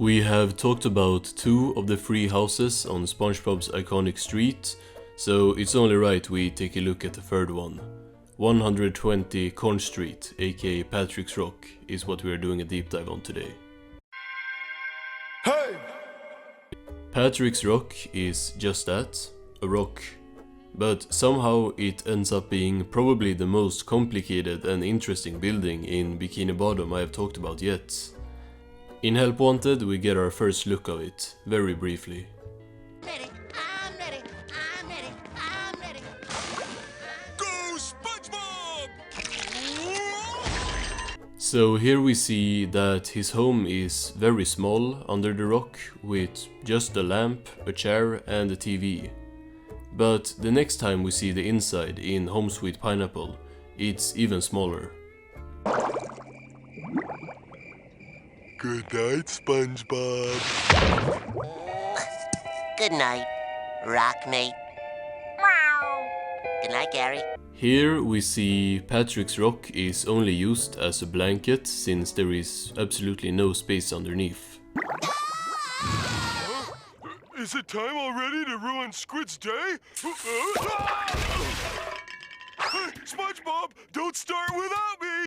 We have talked about 2 of the 3 houses on SpongeBob's iconic street, so it's only right we take a look at the 3rd one. 120 Corn Street, aka Patrick's Rock, is what we are doing a deep dive on today. Hey! Patrick's Rock is just that, a rock. But somehow it ends up being probably the most complicated and interesting building in Bikini Bottom I have talked about yet. In Help Wanted we get our first look of it, very briefly. I'm ready. Go SpongeBob! So here we see that his home is very small under the rock, with just a lamp, a chair and a TV. But the next time we see the inside in Home Sweet Pineapple, it's even smaller. Good night, SpongeBob. Good night, Rockmate. Good night, Gary. Here we see Patrick's Rock is only used as a blanket since there is absolutely no space underneath. Is it time already to ruin Squid's day? SpongeBob, don't start without me!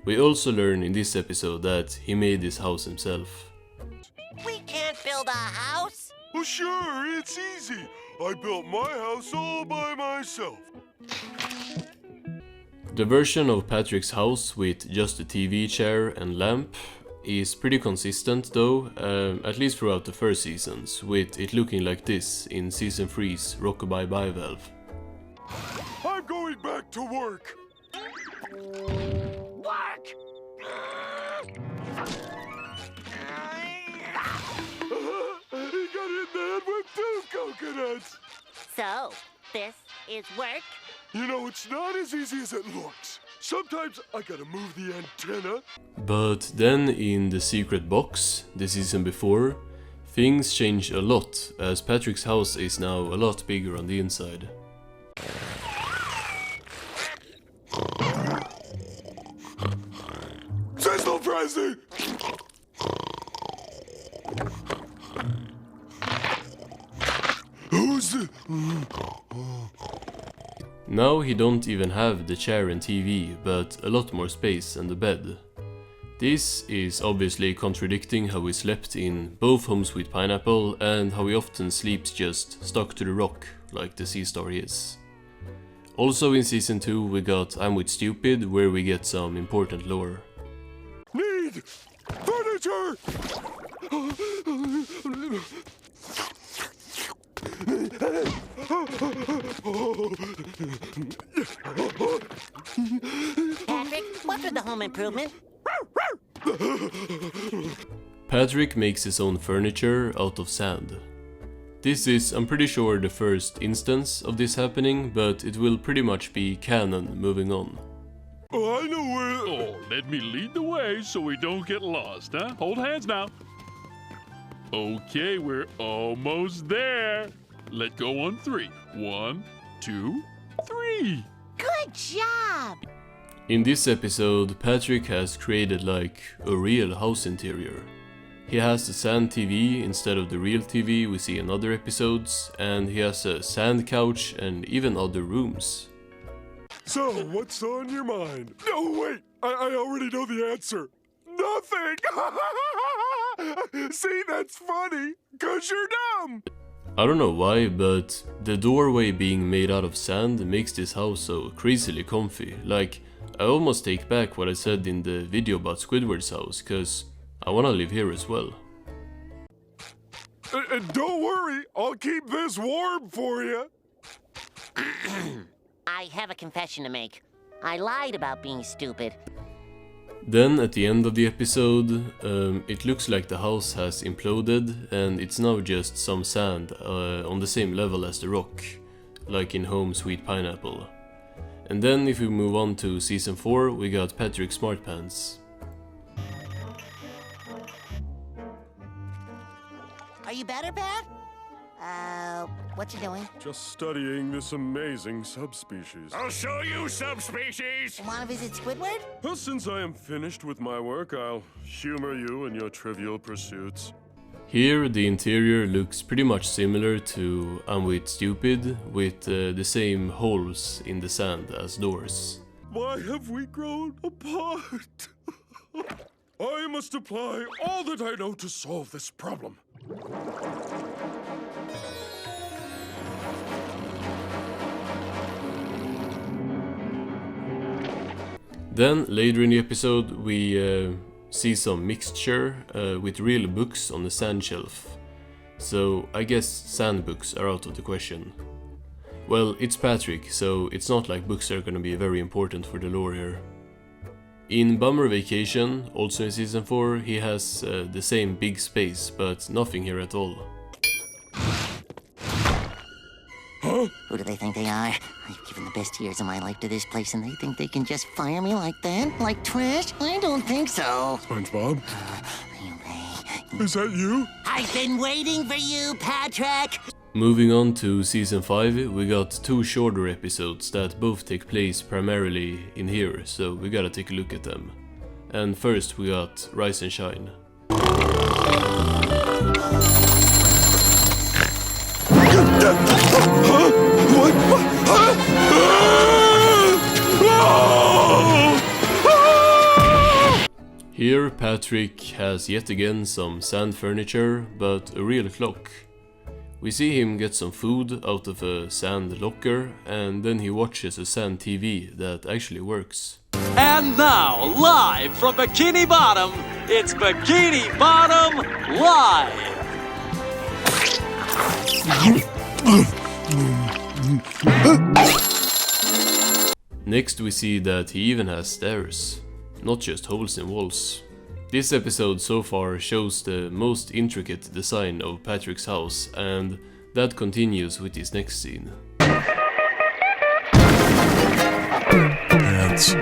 We also learn in this episode that he made this house himself. We can't build a house. Well, sure, it's easy. I built my house all by myself. The version of Patrick's house with just a TV chair and lamp is pretty consistent though, at least throughout the first seasons, with it looking like this in Season 3's Rockabye Bye Valve. I'm going back to work. Work. He got hit in the head with 2 coconuts. So, this is work? You know, it's not as easy as it looks. Sometimes I gotta move the antenna. But then in the secret box, the season before, things change a lot as Patrick's house is now a lot bigger on the inside. Sizzle frenzy! Who's the... Now he don't even have the chair and TV, but a lot more space and a bed. This is obviously contradicting how he slept in both Home Sweet Pineapple and how he often sleeps just stuck to the rock, like the sea star he is. Also in Season 2 we got I'm With Stupid, where we get some important lore. Need furniture! Patrick, what for the home improvement? Patrick makes his own furniture out of sand. This is, I'm pretty sure, the first instance of this happening, but it will pretty much be canon moving on. Oh, I know where... Oh, let me lead the way so we don't get lost, huh? Hold hands now. Okay, we're almost there. Let go on 3. 1, 2, 3. Good job! In this episode, Patrick has created like a real house interior. He has the sand TV instead of the real TV we see in other episodes, and he has a sand couch and even other rooms. So, what's on your mind? No, wait! I already know the answer. Nothing! See, that's funny, 'cause you're dumb! I don't know why, but the doorway being made out of sand makes this house so crazily comfy. Like, I almost take back what I said in the video about Squidward's house, cause I wanna live here as well. And don't worry, I'll keep this warm for you. I have a confession to make. I lied about being stupid. Then at the end of the episode, it looks like the house has imploded and it's now just some sand on the same level as the rock, like in Home Sweet Pineapple. And then if we move on to Season 4, we got Patrick Smartpants. Are you better, Pat? What you doing? Just studying this amazing subspecies. I'll show you subspecies. Wanna visit Squidward? Well, since I am finished with my work, I'll humor you in your trivial pursuits. Here the interior looks pretty much similar to I'm With Stupid, with the same holes in the sand as doors. Why have we grown apart? I must apply all that I know to solve this problem. Then later in the episode we see some mixture with real books on the sand shelf. So I guess sand books are out of the question. Well, it's Patrick, so it's not like books are gonna be very important for the lore here. In Bummer Vacation, also in season 4, he has the same big space, but nothing here at all. Who do they think they are? I've given the best years of my life to this place and they think they can just fire me like that? Like trash? I don't think so. SpongeBob? Is that you? I've been waiting for you, Patrick! Moving on to season 5, we got 2 shorter episodes that both take place primarily in here, so we gotta take a look at them. And first we got Rise and Shine. Here Patrick has yet again some sand furniture, but a real clock. We see him get some food out of a sand locker, and then he watches a sand TV that actually works. And now, live from Bikini Bottom, it's Bikini Bottom Live! Next we see that he even has stairs, not just holes in walls. This episode so far shows the most intricate design of Patrick's house, and that continues with his next scene. Pants.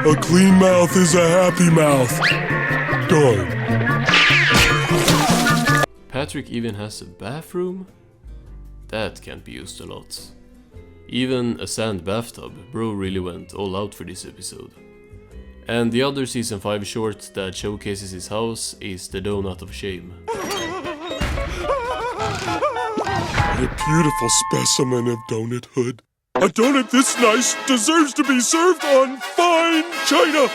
A clean mouth is a happy mouth. Done. Patrick even has a bathroom? That can't be used a lot. Even a sand bathtub, bro really went all out for this episode. And the other season 5 short that showcases his house is The Donut of Shame. A beautiful specimen of donuthood. A donut this nice deserves to be served on fine china.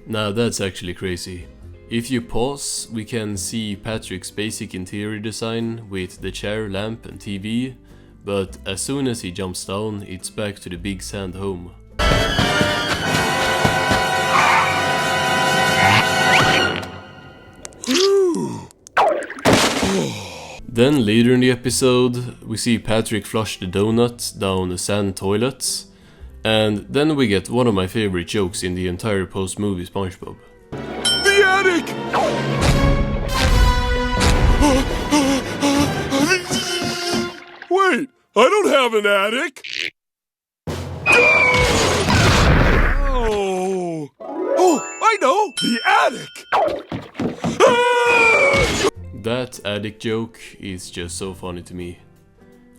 Now that's actually crazy. If you pause, we can see Patrick's basic interior design with the chair, lamp and TV, but as soon as he jumps down, it's back to the big sand home. Then later in the episode, we see Patrick flush the donut down a sand toilet, and then we get one of my favorite jokes in the entire post-movie SpongeBob. The attic! Wait, I don't have an attic! Oh, I know! The attic! That attic joke is just so funny to me.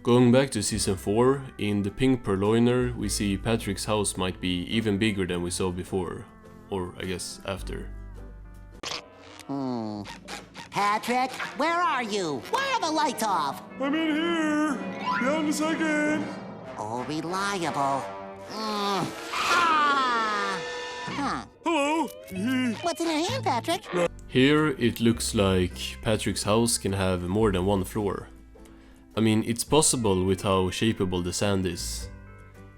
Going back to season 4, in the pink purloiner we see Patrick's house might be even bigger than we saw before. Or I guess after. Patrick, where are you? Why are the lights off? I'm in here! Be out in a second! Oh, reliable. Hello! What's in your hand, Patrick? Here it looks like Patrick's house can have more than one floor. I mean, it's possible with how shapeable the sand is.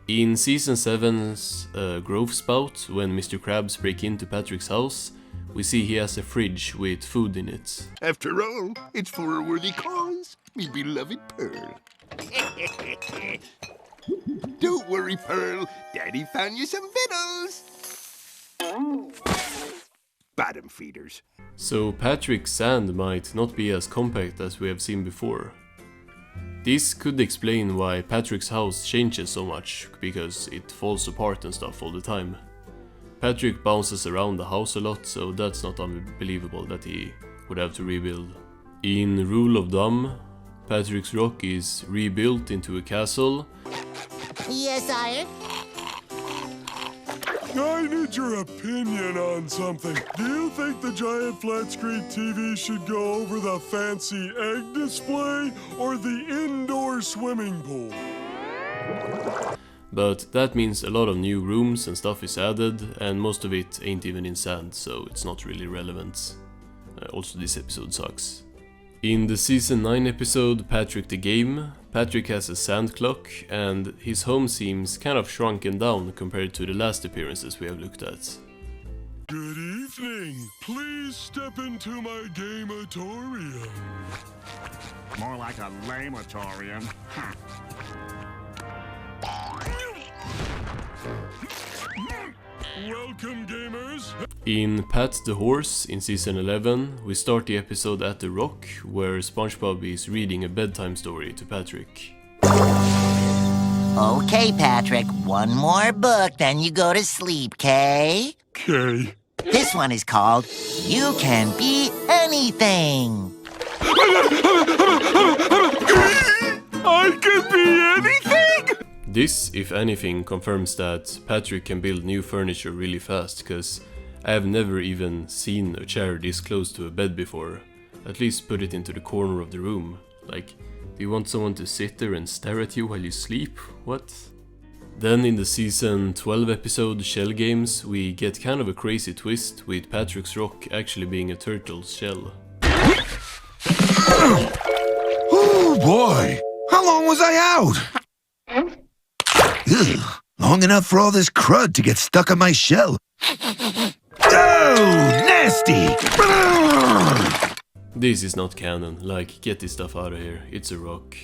In season 7's Growth Spout, when Mr. Krabs break into Patrick's house, we see he has a fridge with food in it. After all, it's for a worthy cause, me beloved Pearl. Don't worry, Pearl. Daddy found you some victuals. Bottom feeders. So Patrick's sand might not be as compact as we have seen before. This could explain why Patrick's house changes so much, because it falls apart and stuff all the time. Patrick bounces around the house a lot, so that's not unbelievable that he would have to rebuild. In Rule of Thumb, Patrick's rock is rebuilt into a castle. Yes, sire. I need your opinion on something. Do you think the giant flat-screen TV should go over the fancy egg display or the indoor swimming pool? But that means a lot of new rooms and stuff is added, and most of it ain't even in sand, so it's not really relevant. Also, this episode sucks. In the season 9 episode Patrick the Game, Patrick has a sand clock, and his home seems kind of shrunken down compared to the last appearances we have looked at. Good evening. Please step into my gameatorium. More like a lamatorium. Welcome, gamers. In Pat the Horse, in season 11, we start the episode at the Rock, where SpongeBob is reading a bedtime story to Patrick. Okay, Patrick, one more book, then you go to sleep, Kay? Okay. This one is called You Can Be Anything. I can be anything! This, if anything, confirms that Patrick can build new furniture really fast, cause I have never even seen a chair this close to a bed before. At least put it into the corner of the room. Like, do you want someone to sit there and stare at you while you sleep? What? Then in the season 12 episode Shell Games, we get kind of a crazy twist with Patrick's rock actually being a turtle's shell. Oh boy! How long was I out? Ugh, long enough for all this crud to get stuck on my shell. Oh, nasty! This is not canon, like, get this stuff out of here, it's a rock.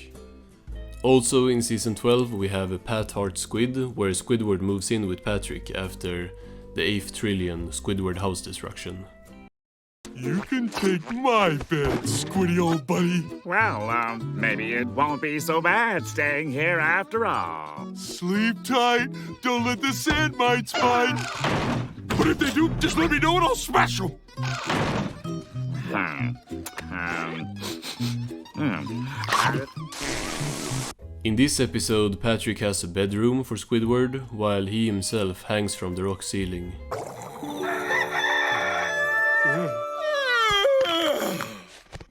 Also in season 12 we have a Pat Hart Squid, where Squidward moves in with Patrick after the 8th trillion Squidward house destruction. You can take my bed, Squiddy old buddy. Well, maybe it won't be so bad staying here after all. Sleep tight. Don't let the sand mites bite. But if they do, just let me know and I'll smash them. In this episode, Patrick has a bedroom for Squidward, while he himself hangs from the rock ceiling.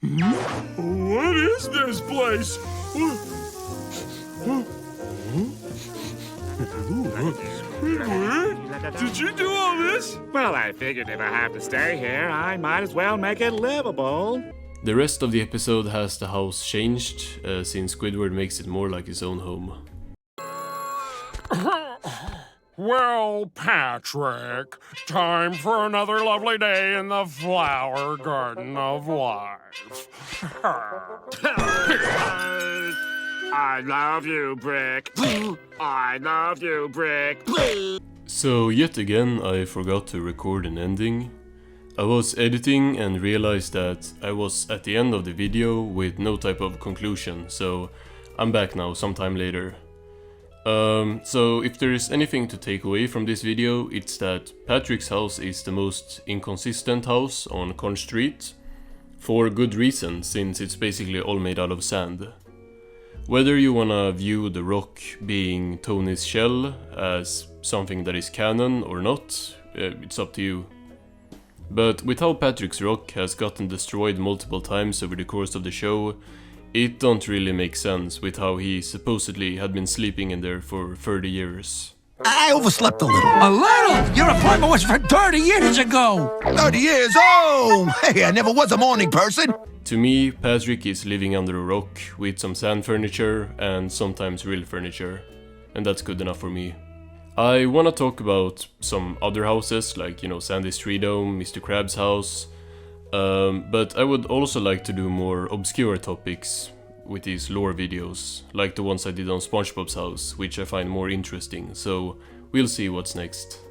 What is this place? Squidward, did you do all this? Well, I figured if I have to stay here, I might as well make it livable. The rest of the episode has the house changed, since Squidward makes it more like his own home. Well, Patrick, time for another lovely day in the flower garden of life. I love you, Brick. I love you, Brick. So yet again I forgot to record an ending. I was editing and realized that I was at the end of the video with no type of conclusion, so I'm back now sometime later. So if there is anything to take away from this video, it's that Patrick's house is the most inconsistent house on Conch Street, for good reason, since it's basically all made out of sand. Whether you wanna view the rock being Tony's shell as something that is canon or not, it's up to you. But with how Patrick's rock has gotten destroyed multiple times over the course of the show, it don't really make sense with how he supposedly had been sleeping in there for 30 years. I overslept a little. A little? Your appointment was for 30 years ago! 30 years? Oh! Hey, I never was a morning person. To me, Patrick is living under a rock with some sand furniture and sometimes real furniture. And that's good enough for me. I wanna talk about some other houses, like, Sandy's Tree Dome, Mr. Krabs' house. But I would also like to do more obscure topics with these lore videos, like the ones I did on SpongeBob's house, which I find more interesting, so we'll see what's next.